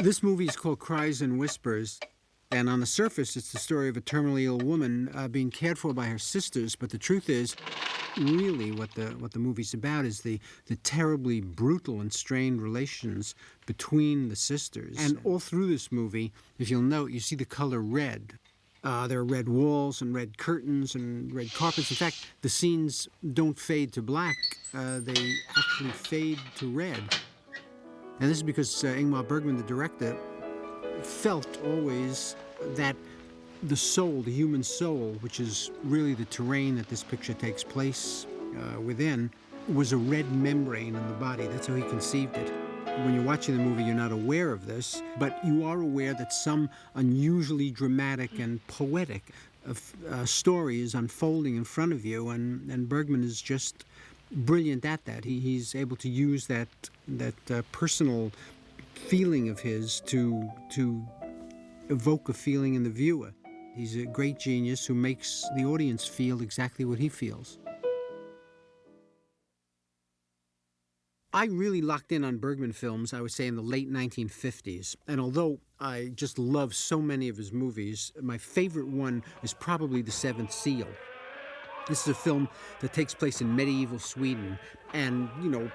This movie is called Cries and Whispers, and on the surface, it's the story of a terminally ill woman being cared for by her sisters. But the truth is, really, what the movie's about is the terribly brutal and strained relations between the sisters. And all through this movie, if you'll note, you see the color red. There are red walls and red curtains and red carpets. In fact, the scenes don't fade to black; they actually fade to red. And this is because Ingmar Bergman, the director, felt always that the soul, the human soul, which is really the terrain that this picture takes place within, was a red membrane in the body. That's how he conceived it. When you're watching the movie, you're not aware of this, but you are aware that some unusually dramatic and poetic story is unfolding in front of you, and Bergman is just brilliant at that. He's able to use that personal feeling of his to evoke a feeling in the viewer. He's a great genius who makes the audience feel exactly what he feels. I really locked in on Bergman films, I would say, in the late 1950s. And although I just love so many of his movies, my favorite one is probably The Seventh Seal. This is a film that takes place in medieval Sweden, and,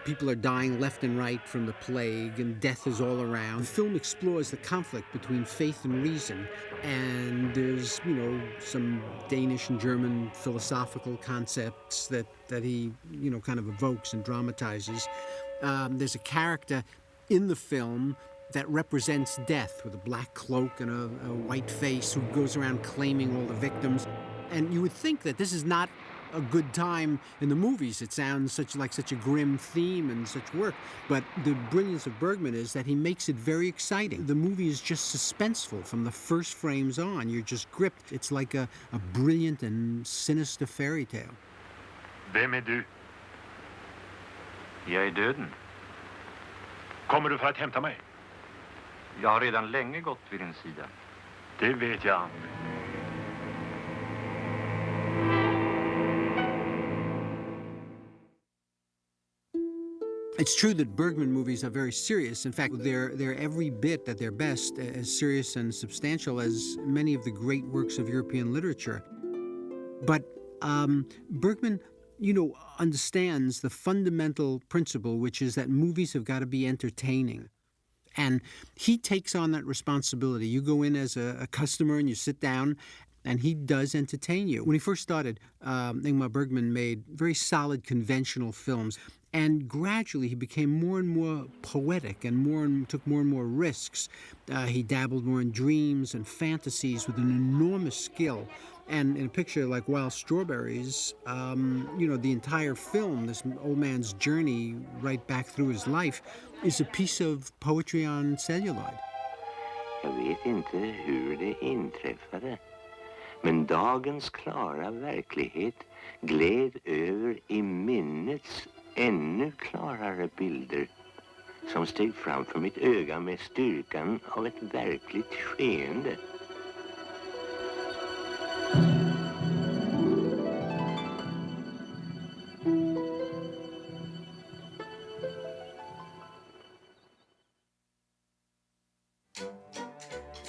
people are dying left and right from the plague, and death is all around. The film explores the conflict between faith and reason, and there's, some Danish and German philosophical concepts that he, kind of evokes and dramatizes. There's a character in the film that represents death with a black cloak and a white face who goes around claiming all the victims. And you would think that this is not a good time in the movies. It sounds like such a grim theme and such work. But the brilliance of Bergman is that he makes it very exciting. The movie is just suspenseful from the first frames on. You're just gripped. It's like a brilliant and sinister fairy tale. Vem är du? Jag är döden. Kommer du för att hämta mig? Jag har redan länge gått vid din sida. Det vet jag. It's true that Bergman movies are very serious. In fact, they're every bit at their best as serious and substantial as many of the great works of European literature. But Bergman, understands the fundamental principle, which is that movies have got to be entertaining. And he takes on that responsibility. You go in as a customer and you sit down, and he does entertain you. When he first started, Ingmar Bergman made very solid conventional films. And gradually he became more and more poetic and took more and more risks. He dabbled more in dreams and fantasies with an enormous skill. And in a picture like Wild Strawberries, the entire film, this old man's journey right back through his life, is a piece of poetry on celluloid. Jag vet inte hur det inträffade, men dagens klara verklighet gled över i minnets ännu klarare bilder som steg fram för mitt öga med styrkan av ett verkligt skeende.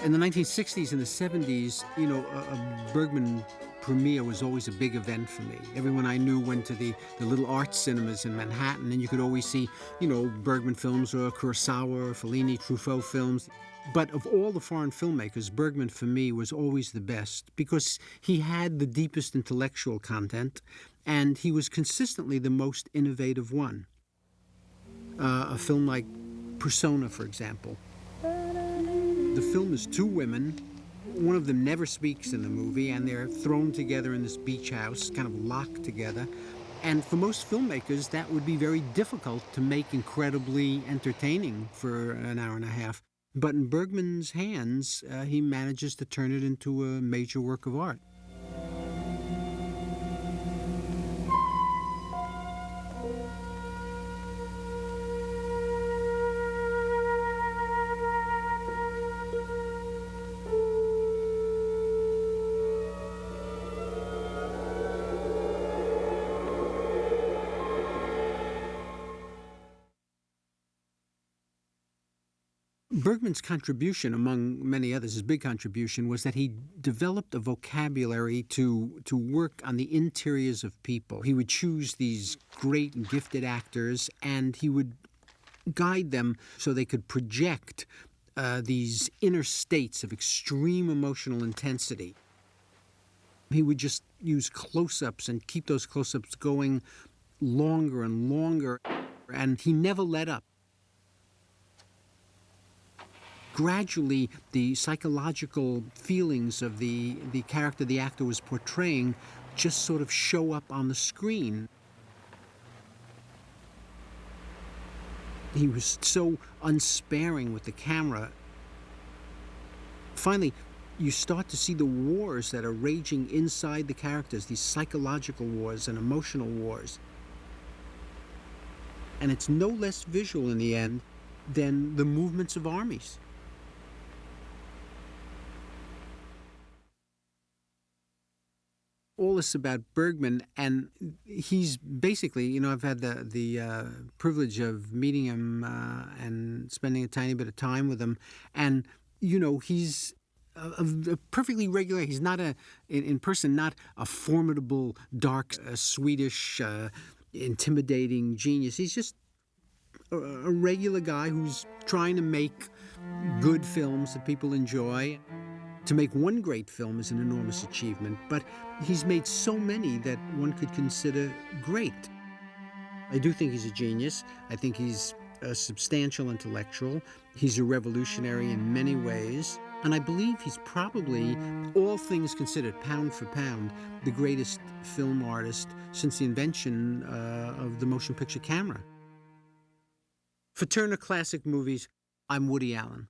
In the 1960s and the 70s, a Bergman premiere was always a big event for me. Everyone I knew went to the little art cinemas in Manhattan, and you could always see, Bergman films or Kurosawa or Fellini, Truffaut films. But of all the foreign filmmakers, Bergman for me was always the best because he had the deepest intellectual content, and he was consistently the most innovative one. A film like Persona, for example. The film is two women. One of them never speaks in the movie, and they're thrown together in this beach house, kind of locked together. And for most filmmakers, that would be very difficult to make incredibly entertaining for an hour and a half. But in Bergman's hands, he manages to turn it into a major work of art. Bergman's contribution, among many others, his big contribution, was that he developed a vocabulary to work on the interiors of people. He would choose these great and gifted actors, and he would guide them so they could project these inner states of extreme emotional intensity. He would just use close-ups and keep those close-ups going longer and longer, and he never let up. Gradually, the psychological feelings of the character the actor was portraying just sort of show up on the screen. He was so unsparing with the camera. Finally, you start to see the wars that are raging inside the characters, these psychological wars and emotional wars. And it's no less visual in the end than the movements of armies. All this about Bergman, and he's basically, I've had the privilege of meeting him and spending a tiny bit of time with him, and he's a perfectly regular. He's not in person, not a formidable, dark, Swedish, intimidating genius. He's just a regular guy who's trying to make good films that people enjoy. To make one great film is an enormous achievement, but he's made so many that one could consider great. I do think he's a genius. I think he's a substantial intellectual. He's a revolutionary in many ways. And I believe he's probably, all things considered, pound for pound, the greatest film artist since the invention of the motion picture camera. For Turner Classic Movies, I'm Woody Allen.